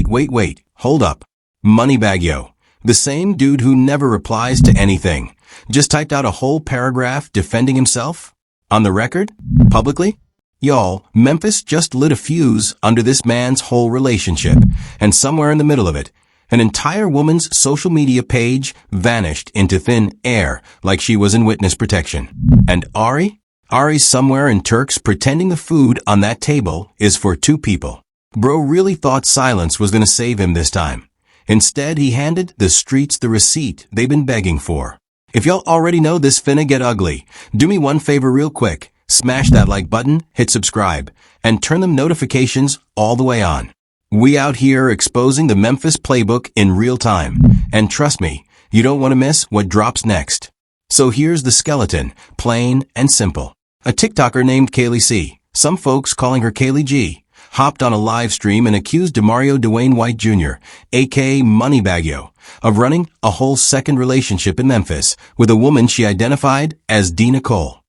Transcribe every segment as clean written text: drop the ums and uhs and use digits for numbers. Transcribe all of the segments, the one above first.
Wait, hold up. Moneybagg Yo, the same dude who never replies to anything, just typed out a whole paragraph defending himself? On the record? Publicly? Y'all, Memphis just lit a fuse under this man's whole relationship, and somewhere in the middle of it, an entire woman's social media page vanished into thin air like she was in witness protection. And Ari? Ari's somewhere in Turks pretending the food on that table is for two people. Bro really thought silence was gonna save him this time. Instead, he handed the streets the receipt they've been begging for. If y'all already know this finna get ugly, do me one favor real quick. Smash that like button, hit subscribe, and turn them notifications all the way on. We out here exposing the Memphis playbook in real time. And trust me, you don't want to miss what drops next. So here's the skeleton, plain and simple. A TikToker named Kaleigh C, some folks calling her Kaleigh G, hopped on a live stream and accused DeMario Dwayne White Jr., aka Moneybagg Yo, of running a whole second relationship in Memphis with a woman she identified as Dee Nicole.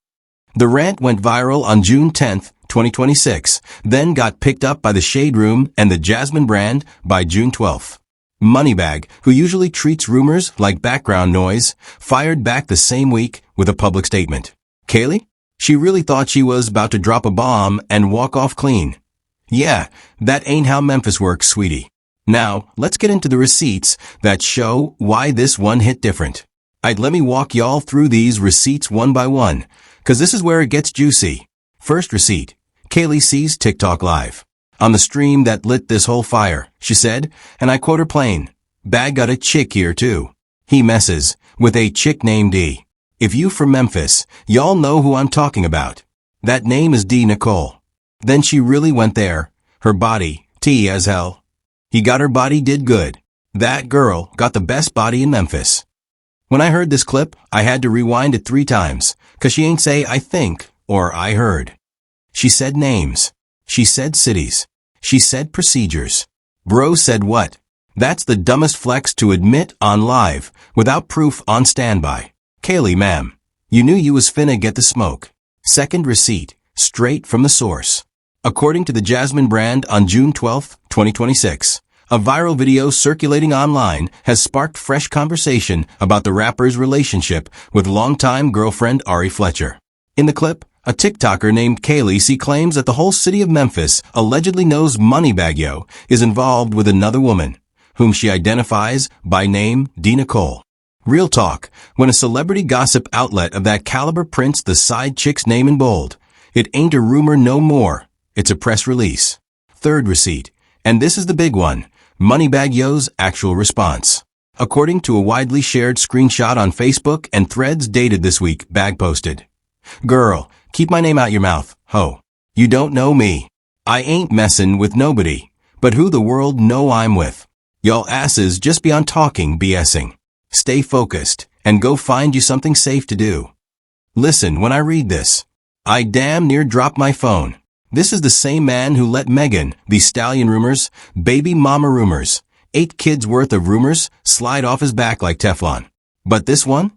The rant went viral on June 10, 2026, then got picked up by the Shade Room and the Jasmine brand by June 12. Moneybagg, who usually treats rumors like background noise, fired back the same week with a public statement. Kaleigh? She really thought she was about to drop a bomb and walk off clean. Yeah, that ain't how Memphis works, sweetie. Now, let's get into the receipts that show why this one hit different. Let me walk y'all through these receipts one by one, cause this is where it gets juicy. First receipt, Kaleigh C's TikTok Live. On the stream that lit this whole fire, she said, and I quote her plain, "Bag got a chick here too." He messes with a chick named Dee. If you from Memphis, y'all know who I'm talking about. That name is Dee Nicole. Then she really went there. Her body, T as hell. He got her body did good. That girl got the best body in Memphis. When I heard this clip, I had to rewind it 3 times, cause she ain't say I think or I heard. She said names. She said cities. She said procedures. Bro said what? That's the dumbest flex to admit on live, without proof on standby. Kaleigh, ma'am, you knew you was finna get the smoke. Second receipt, straight from the source. According to the Jasmine brand on June 12, 2026, a viral video circulating online has sparked fresh conversation about the rapper's relationship with longtime girlfriend Ari Fletcher. In the clip, a TikToker named Kaleigh C claims that the whole city of Memphis allegedly knows Moneybagg Yo is involved with another woman, whom she identifies by name Dee Nicole. Real talk, when a celebrity gossip outlet of that caliber prints the side chick's name in bold, it ain't a rumor no more, it's a press release. Third receipt, and this is the big one, Moneybagg Yo's actual response. According to a widely shared screenshot on Facebook and Threads dated this week, Bag posted, "Girl, keep my name out your mouth, ho. You don't know me. I ain't messin' with nobody, but who the world know I'm with. Y'all asses just be on talking BSing. Stay focused, and go find you something safe to do." Listen, when I read this, I damn near drop my phone. This is the same man who let Megan, the stallion rumors, baby mama rumors, 8 kids worth of rumors, slide off his back like Teflon. But this one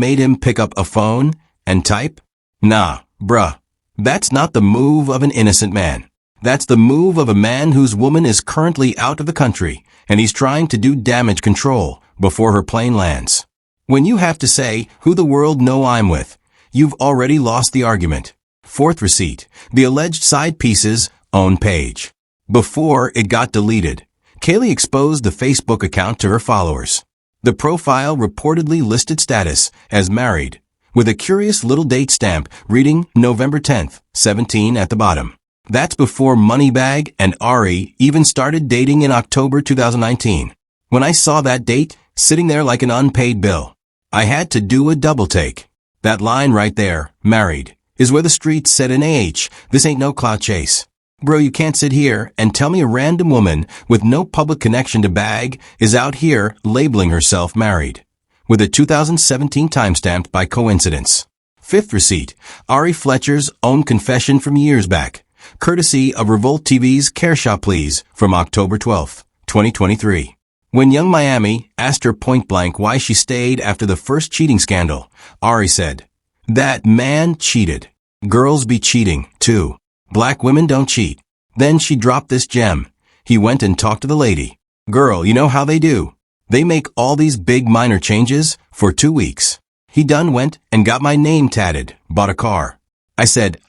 made him pick up a phone and type? Nah, bruh. That's not the move of an innocent man. That's the move of a man whose woman is currently out of the country, and he's trying to do damage control before her plane lands. When you have to say, who the world know I'm with, you've already lost the argument. Fourth receipt, the alleged side piece's own page. Before it got deleted, Kaleigh exposed the Facebook account to her followers. The profile reportedly listed status as married, with a curious little date stamp reading November 10th, 17 at the bottom. That's before Moneybagg and Ari even started dating in October 2019. When I saw that date, sitting there like an unpaid bill, I had to do a double take. That line right there, married, is where the streets said an AH, this ain't no clout chase. Bro, you can't sit here and tell me a random woman with no public connection to Bag is out here labeling herself married, with a 2017 timestamp by coincidence. Fifth receipt, Ari Fletcher's own confession from years back, courtesy of Revolt TV's Care Shot Please from October 12, 2023. When Young Miami asked her point blank why she stayed after the first cheating scandal, Ari said, "That man cheated. Girls be cheating, too. Black women don't cheat." Then she dropped this gem. He went and talked to the lady. Girl, you know how they do. They make all these big minor changes for 2 weeks. He done went and got my name tatted, bought a car. I said,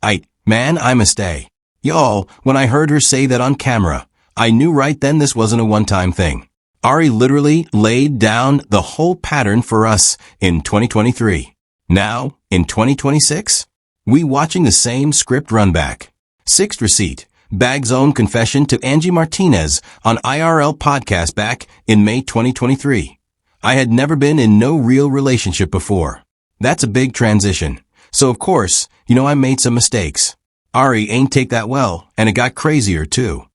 man, I'ma stay. Y'all, when I heard her say that on camera, I knew right then this wasn't a one-time thing. Ari literally laid down the whole pattern for us in 2023. Now, in 2026, we watching the same script run back. Sixth receipt, Bagg's own confession to Angie Martinez on IRL podcast back in May 2023. I had never been in no real relationship before. That's a big transition. So of course, I made some mistakes. Ari ain't take that well, and it got crazier too.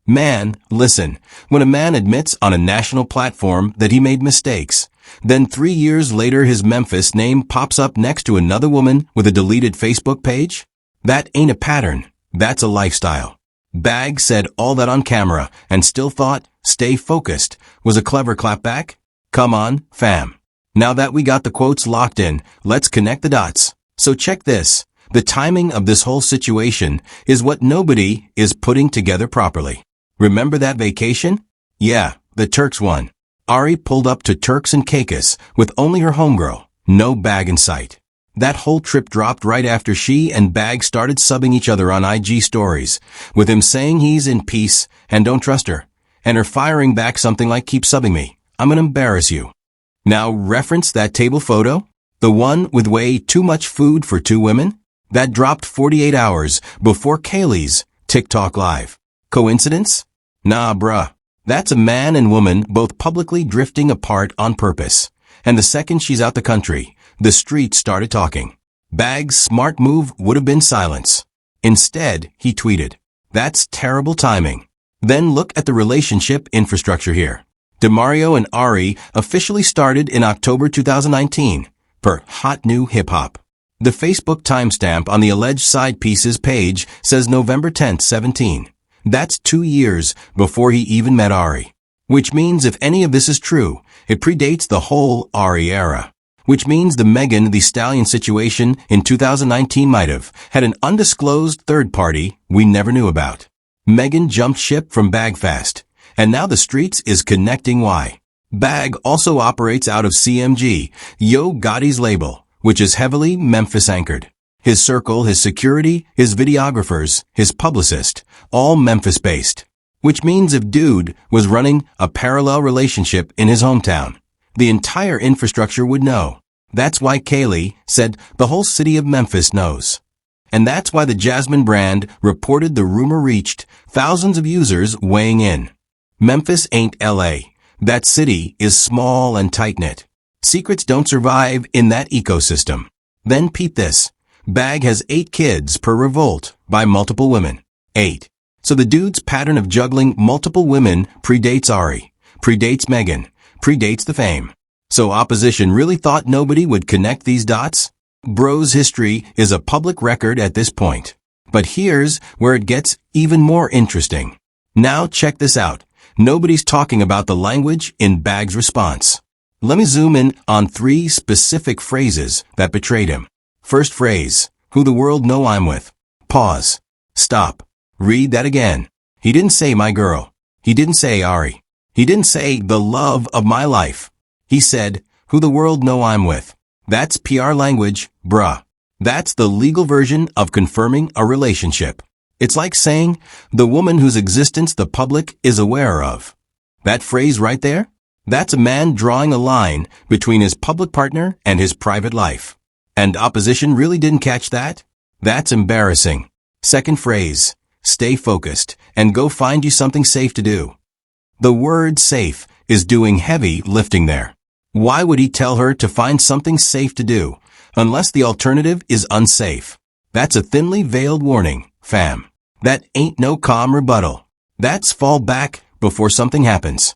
Man, listen, when a man admits on a national platform that he made mistakes, then 3 years later his Memphis name pops up next to another woman with a deleted Facebook page, that ain't a pattern, that's a lifestyle. Bagg said all that on camera and still thought stay focused was a clever clapback? Come on, fam. Now that we got the quotes locked in, let's connect the dots. So check this. The timing of this whole situation is what nobody is putting together properly. Remember that vacation? Yeah, the Turks one. Ari pulled up to Turks and Caicos with only her homegirl, no Bagg in sight. That whole trip dropped right after she and Bagg started subbing each other on IG stories, with him saying he's in peace and don't trust her, and her firing back something like keep subbing me, I'm gonna embarrass you. Now reference that table photo, the one with way too much food for 2 women, that dropped 48 hours before Kaleigh's TikTok live. Coincidence? Nah, bruh. That's a man and woman both publicly drifting apart on purpose. And the second she's out the country, the streets started talking. Bagg's smart move would have been silence. Instead, he tweeted, "That's terrible timing." Then look at the relationship infrastructure here. DeMario and Ari officially started in October 2019 per Hot New Hip Hop. The Facebook timestamp on the alleged side pieces page says November 10th, 17. That's 2 years before he even met Ari. Which means if any of this is true, it predates the whole Ari era. Which means the Megan Thee Stallion situation in 2019 might have had an undisclosed third party we never knew about. Megan jumped ship from Bagg fast, and now the streets is connecting why. Bagg also operates out of CMG, Yo Gotti's label, which is heavily Memphis anchored. His circle, his security, his videographers, his publicist, all Memphis based. Which means if dude was running a parallel relationship in his hometown, the entire infrastructure would know. That's why Kaleigh said the whole city of Memphis knows. And that's why the Jasmine brand reported the rumor reached thousands of users weighing in. Memphis ain't LA. That city is small and tight-knit. Secrets don't survive in that ecosystem. Then peep this. Bagg has 8 kids per revolt by multiple women. 8. So the dude's pattern of juggling multiple women predates Ari, predates Megan, predates the fame. So opposition really thought nobody would connect these dots? Bro's history is a public record at this point. But here's where it gets even more interesting. Now check this out. Nobody's talking about the language in Bagg's response. Let me zoom in on 3 specific phrases that betrayed him. First phrase, who the world know I'm with. Pause. Stop. Read that again. He didn't say my girl. He didn't say Ari. He didn't say the love of my life. He said, who the world know I'm with. That's PR language, bruh. That's the legal version of confirming a relationship. It's like saying, the woman whose existence the public is aware of. That phrase right there? That's a man drawing a line between his public partner and his private life. And opposition really didn't catch that? That's embarrassing. Second phrase, stay focused and go find you something safe to do. The word safe is doing heavy lifting there. Why would he tell her to find something safe to do, unless the alternative is unsafe? That's a thinly veiled warning, fam. That ain't no calm rebuttal. That's fall back before something happens.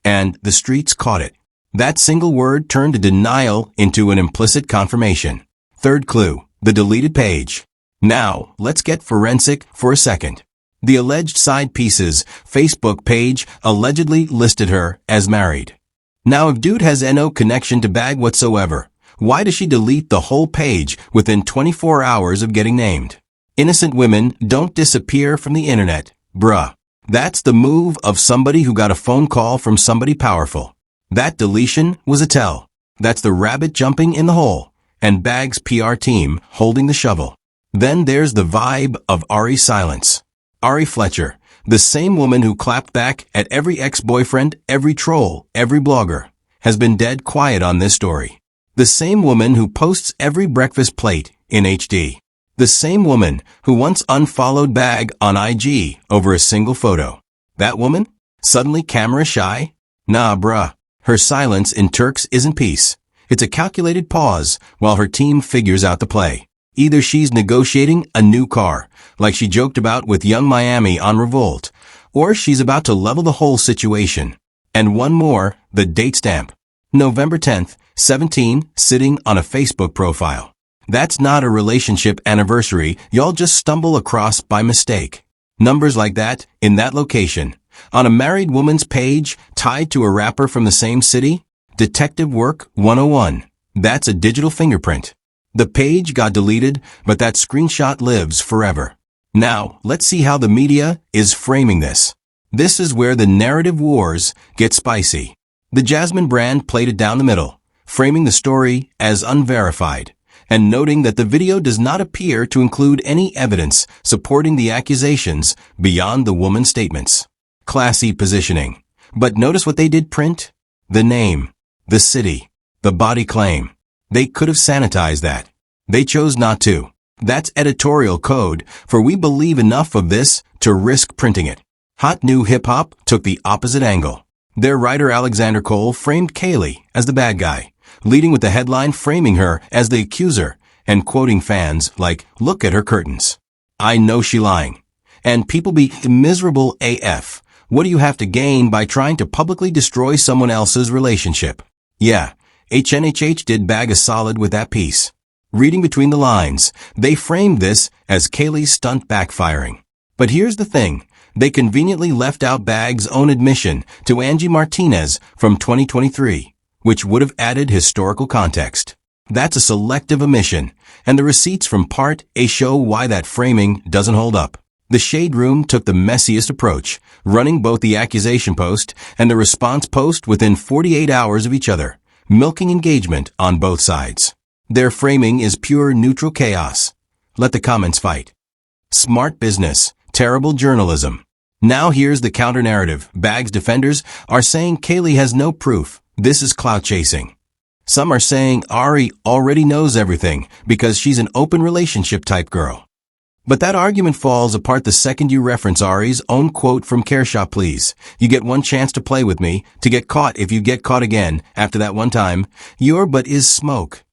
And the streets caught it. That single word turned a denial into an implicit confirmation. Third clue, the deleted page. Now, let's get forensic for a second. The alleged side pieces Facebook page allegedly listed her as married. Now, if dude has no connection to Bagg whatsoever, why does she delete the whole page within 24 hours of getting named? Innocent women don't disappear from the internet, bruh. That's the move of somebody who got a phone call from somebody powerful. That deletion was a tell. That's the rabbit jumping in the hole, and Bagg's PR team holding the shovel. Then there's the vibe of Ari's silence. Ari Fletcher, the same woman who clapped back at every ex-boyfriend, every troll, every blogger, has been dead quiet on this story. The same woman who posts every breakfast plate in HD. The same woman who once unfollowed Bagg on IG over a single photo. That woman? Suddenly camera shy? Nah, bruh. Her silence in Turks isn't peace. It's a calculated pause while her team figures out the play. Either she's negotiating a new car, like she joked about with Young Miami on Revolt, or she's about to level the whole situation. And one more, the date stamp. November 10th, 17, sitting on a Facebook profile. That's not a relationship anniversary y'all just stumble across by mistake. Numbers like that, in that location, on a married woman's page tied to a rapper from the same city? Detective Work 101. That's a digital fingerprint. The page got deleted, but that screenshot lives forever. Now, let's see how the media is framing this. This is where the narrative wars get spicy. The Jasmine brand played it down the middle, framing the story as unverified, and noting that the video does not appear to include any evidence supporting the accusations beyond the woman's statements. Classy positioning. But notice what they did print? The name, the city, the body claim. They could have sanitized that. They chose not to. That's editorial code, for we believe enough of this to risk printing it. Hot New Hip Hop took the opposite angle. Their writer Alexander Cole framed Kaleigh as the bad guy, leading with the headline framing her as the accuser and quoting fans like, "Look at her curtains. I know she lying." And people be miserable AF. What do you have to gain by trying to publicly destroy someone else's relationship? Yeah, HNHH did Bagg a solid with that piece. Reading between the lines, they framed this as Kaleigh's stunt backfiring. But here's the thing. They conveniently left out Bagg's own admission to Angie Martinez from 2023, which would have added historical context. That's a selective omission, and the receipts from Part A show why that framing doesn't hold up. The Shade Room took the messiest approach, running both the accusation post and the response post within 48 hours of each other, milking engagement on both sides. Their framing is pure neutral chaos. Let the comments fight. Smart business, terrible journalism. Now here's the counter-narrative. Bagg's defenders are saying Kaleigh has no proof. This is clout chasing. Some are saying Ari already knows everything because she's an open relationship type girl. But that argument falls apart the second you reference Ari's own quote from Care Shop Please. You get one chance to play with me, to get caught if you get caught again after that one time. Your butt is smoke.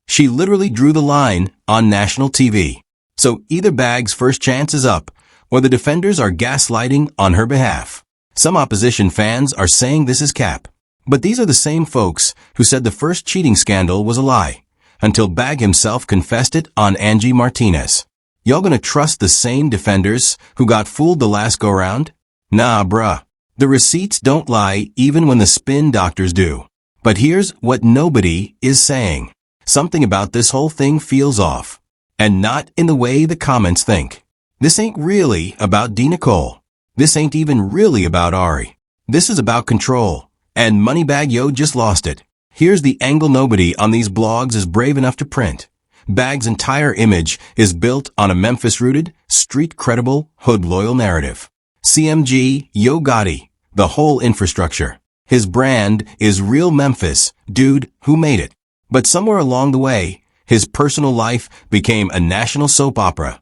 She literally drew the line on national TV. So either Bagg's first chance is up, or the defenders are gaslighting on her behalf. Some opposition fans are saying this is cap. But these are the same folks who said the first cheating scandal was a lie, until Bagg himself confessed it on Angie Martinez. Y'all gonna trust the same defenders who got fooled the last go-round? Nah, bruh. The receipts don't lie even when the spin doctors do. But here's what nobody is saying. Something about this whole thing feels off. And not in the way the comments think. This ain't really about Dee Nicole. This ain't even really about Ari. This is about control. And Moneybagg Yo just lost it. Here's the angle nobody on these blogs is brave enough to print. Bagg's entire image is built on a Memphis-rooted, street-credible, hood-loyal narrative. CMG, Yo Gotti, the whole infrastructure. His brand is real Memphis, dude who made it. But somewhere along the way, his personal life became a national soap opera.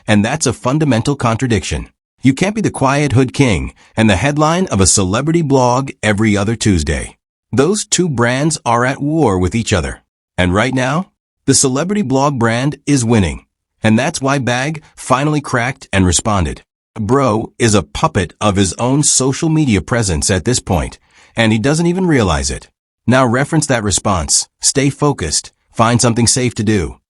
And that's a fundamental contradiction. You can't be the quiet hood king and the headline of a celebrity blog every other Tuesday. Those two brands are at war with each other. And right now, the celebrity blog brand is winning. And that's why Bagg finally cracked and responded. Bro is a puppet of his own social media presence at this point, and he doesn't even realize it. Now reference that response. Stay focused. Find something safe to do.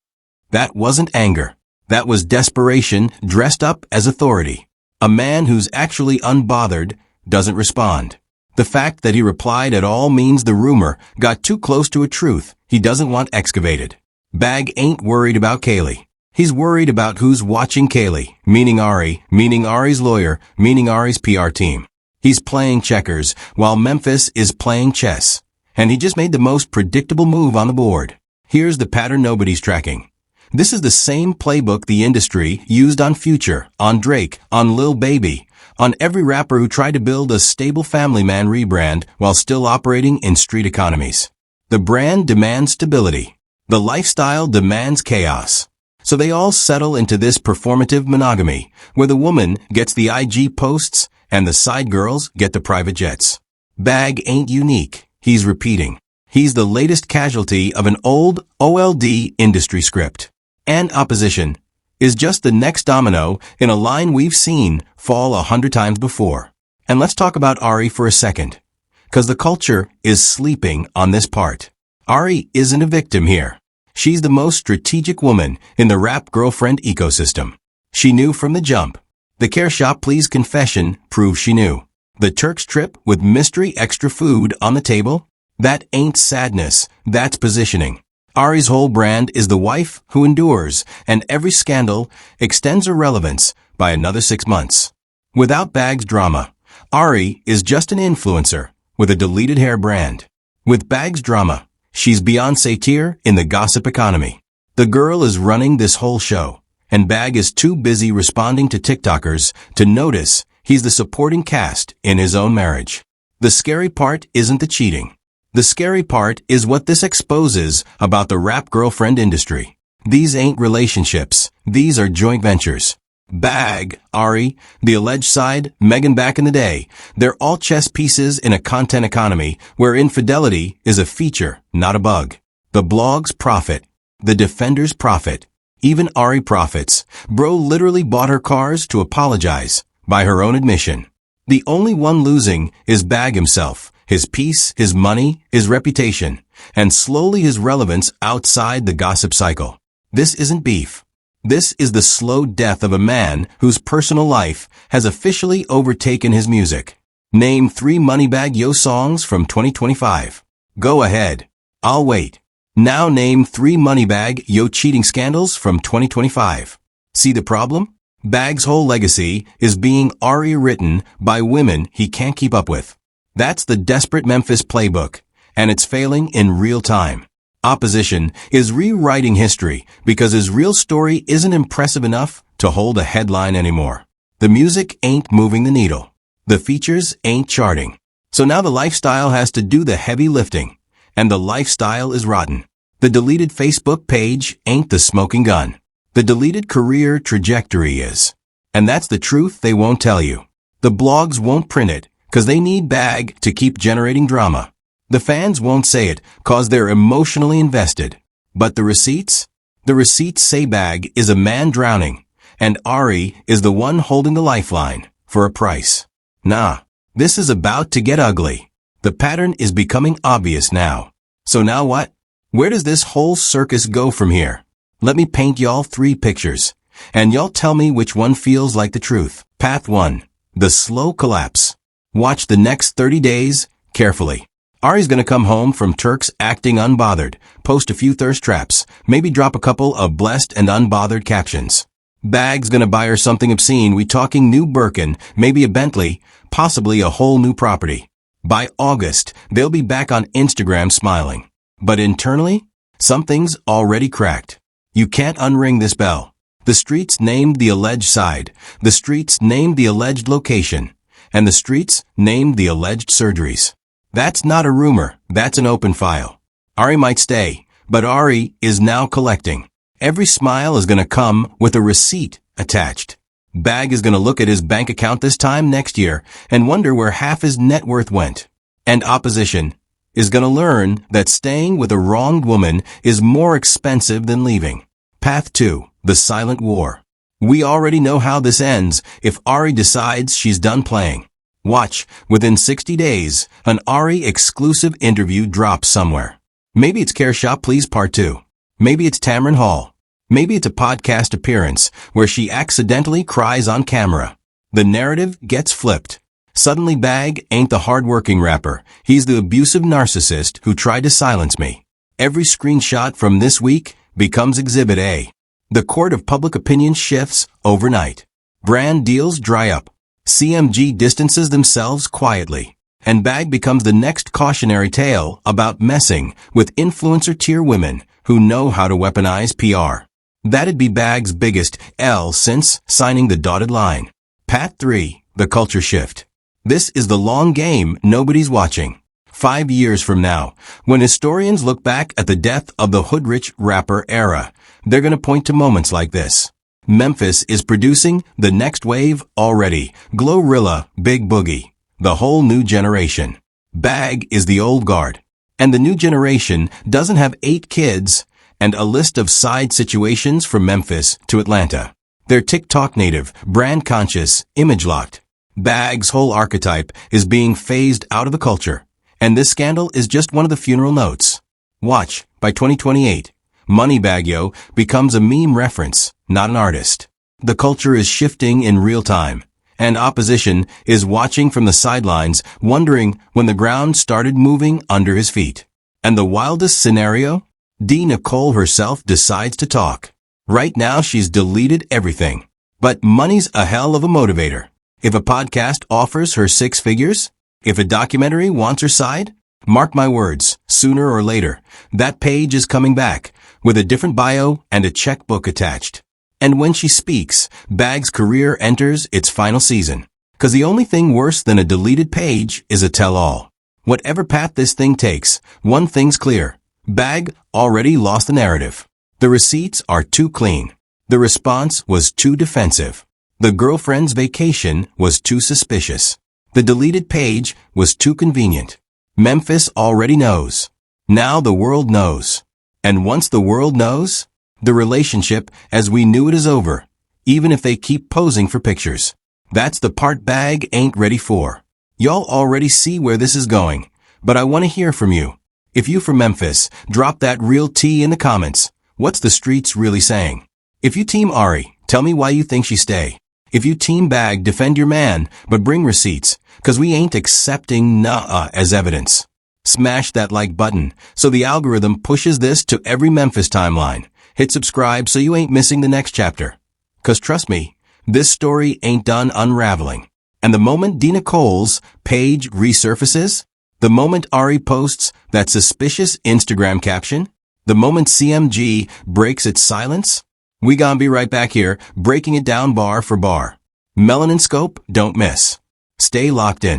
That wasn't anger. That was desperation dressed up as authority. A man who's actually unbothered doesn't respond. The fact that he replied at all means the rumor got too close to a truth he doesn't want excavated. Bagg ain't worried about Kaleigh. He's worried about who's watching Kaleigh, meaning Ari, meaning Ari's lawyer, meaning Ari's PR team. He's playing checkers, while Memphis is playing chess. And he just made the most predictable move on the board. Here's the pattern nobody's tracking. This is the same playbook the industry used on Future, on Drake, on Lil Baby, on every rapper who tried to build a stable family man rebrand while still operating in street economies. The brand demands stability. The lifestyle demands chaos. So they all settle into this performative monogamy, where the woman gets the IG posts and the side girls get the private jets. Bag ain't unique. He's repeating. He's the latest casualty of an old OLD industry script. And opposition is just the next domino in a line we've seen fall 100 times before. And let's talk about Ari for a second, because the culture is sleeping on this part. Ari isn't a victim here. She's the most strategic woman in the rap girlfriend ecosystem. She knew from the jump. The Care Shop Please confession proves she knew. The Turks trip with mystery extra food on the table? That ain't sadness, that's positioning. Ari's whole brand is the wife who endures, and every scandal extends her relevance by another 6 months. Without Bag's drama, Ari is just an influencer with a deleted hair brand. With Bag's drama, she's Beyoncé tier in the gossip economy. The girl is running this whole show, and Bag is too busy responding to TikTokers to notice he's the supporting cast in his own marriage. The scary part isn't the cheating. The scary part is what this exposes about the rap girlfriend industry. These ain't relationships. These are joint ventures. Bag, Ari, the alleged side, Megan back in the day, they're all chess pieces in a content economy where infidelity is a feature, not a bug. The blogs profit. The defenders profit. Even Ari profits. Bro literally bought her cars to apologize, by her own admission. The only one losing is Bag himself. His peace, his money, his reputation, and slowly his relevance outside the gossip cycle. This isn't beef. This is the slow death of a man whose personal life has officially overtaken his music. Name 3 Moneybagg Yo songs from 2025. Go ahead. I'll wait. Now name 3 Moneybagg Yo cheating scandals from 2025. See the problem? Bag's whole legacy is being Ari written by women he can't keep up with. That's the desperate Memphis playbook, and it's failing in real time. Opposition is rewriting history because his real story isn't impressive enough to hold a headline anymore. The music ain't moving the needle. The features ain't charting. So now the lifestyle has to do the heavy lifting, and the lifestyle is rotten. The deleted Facebook page ain't the smoking gun. The deleted career trajectory is. And that's the truth they won't tell you. The blogs won't print it, because they need Bag to keep generating drama. The fans won't say it, cause they're emotionally invested. But the receipts? The receipts say Bag is a man drowning, and Ari is the one holding the lifeline, for a price. Nah, this is about to get ugly. The pattern is becoming obvious now. So now what? Where does this whole circus go from here? Let me paint y'all 3 pictures, and y'all tell me which one feels like the truth. Path 1. The slow collapse. Watch the next 30 days carefully. Ari's gonna come home from Turks acting unbothered, post a few thirst traps, maybe drop a couple of blessed and unbothered captions. Bag's gonna buy her something obscene, we talking new Birkin, maybe a Bentley, possibly a whole new property. By August, they'll be back on Instagram smiling. But internally, something's already cracked. You can't unring this bell. The streets named the alleged side, the streets named the alleged location, and the streets named the alleged surgeries. That's not a rumor, that's an open file. Ari might stay, but Ari is now collecting. Every smile is gonna come with a receipt attached. Bag is gonna look at his bank account this time next year and wonder where half his net worth went. And opposition is gonna learn that staying with a wronged woman is more expensive than leaving. Path 2. The silent war. We already know how this ends if Ari decides she's done playing. Watch, within 60 days, an Ari exclusive interview drops somewhere. Maybe it's Care Shop Please Part 2. Maybe it's Tamron Hall. Maybe it's a podcast appearance where she accidentally cries on camera. The narrative gets flipped. Suddenly Bag ain't the hardworking rapper. He's the abusive narcissist who tried to silence me. Every screenshot from this week becomes Exhibit A. The court of public opinion shifts overnight. Brand deals dry up. CMG distances themselves quietly. And Bag becomes the next cautionary tale about messing with influencer-tier women who know how to weaponize PR. That'd be Bag's biggest L since signing the dotted line. Part 3. The culture shift. This is the long game nobody's watching. 5 years from now, when historians look back at the death of the hood-rich rapper era, they're going to point to moments like this. Memphis is producing the next wave already. Glorilla, Big Boogie. The whole new generation. Bag is the old guard. And the new generation doesn't have 8 kids and a list of side situations from Memphis to Atlanta. They're TikTok native, brand conscious, image locked. Bag's whole archetype is being phased out of the culture. And this scandal is just one of the funeral notes. Watch, by 2028, Moneybagg Yo becomes a meme reference, not an artist. The culture is shifting in real time. And opposition is watching from the sidelines, wondering when the ground started moving under his feet. And the wildest scenario? Dee Nicole herself decides to talk. Right now she's deleted everything. But money's a hell of a motivator. If a podcast offers her 6 figures, if a documentary wants her side, mark my words, sooner or later, that page is coming back, with a different bio and a checkbook attached. And when she speaks, Bag's career enters its final season. 'Cause the only thing worse than a deleted page is a tell-all. Whatever path this thing takes, one thing's clear. Bag already lost the narrative. The receipts are too clean. The response was too defensive. The girlfriend's vacation was too suspicious. The deleted page was too convenient. Memphis already knows. Now the world knows. And once the world knows, the relationship as we knew it is over, even if they keep posing for pictures. That's the part Bag ain't ready for. Y'all already see where this is going, but I want to hear from you. If you from Memphis, drop that real tea in the comments. What's the streets really saying? If you team Ari, tell me why you think she stay. If you team Bag, defend your man, but bring receipts, 'cause we ain't accepting nah as evidence. Smash that like button so the algorithm pushes this to every Memphis timeline. Hit subscribe so you ain't missing the next chapter. 'Cause trust me, this story ain't done unraveling. And the moment Dee Nicole's page resurfaces, the moment Ari posts that suspicious Instagram caption, the moment CMG breaks its silence, we gonna be right back here, breaking it down bar for bar. MelaninScope, don't miss. Stay locked in.